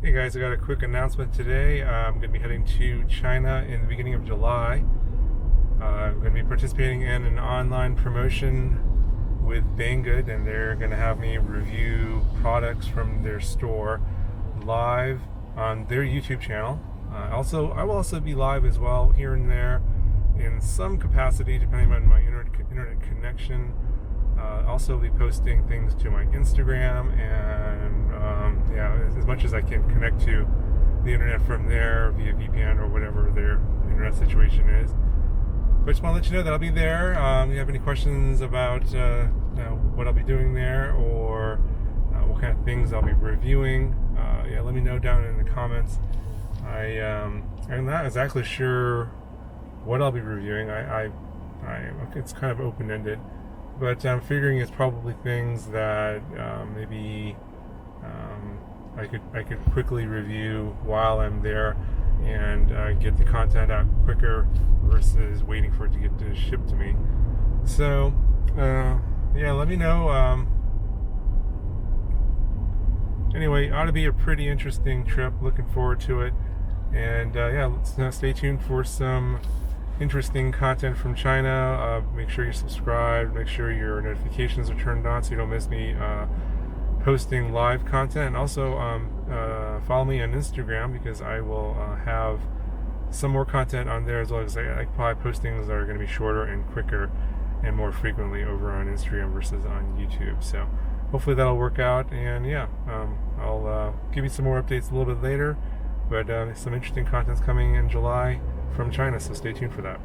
Hey guys, I got a quick announcement today. I'm going to be heading to China in the beginning of July. I'm going to be participating in an online promotion with Banggood, and they're going to have me review products from their store live on their YouTube channel. I will also be live as well here and there in some capacity depending on my internet connection. Also be posting things to my Instagram and as much as I can connect to the internet from there via VPN or whatever their internet situation is. But I just want to let you know that I'll be there. If you have any questions about what I'll be doing there or what kind of things I'll be reviewing, let me know down in the comments. I'm not exactly sure what I'll be reviewing. It's kind of open-ended. But I'm figuring it's probably things that maybe I could quickly review while I'm there and get the content out quicker versus waiting for it to get shipped to me. So let me know. Anyway, ought to be a pretty interesting trip. Looking forward to it. And let's stay tuned for some interesting content from China. Make sure you subscribe, make sure your notifications are turned on so you don't miss me posting live content. And also follow me on Instagram because I will have some more content on there as well, as I probably post things that are going to be shorter and quicker and more frequently over on Instagram versus on YouTube. So hopefully that'll work out, and I'll give you some more updates a little bit later. But some interesting content's coming in July from China, so stay tuned for that.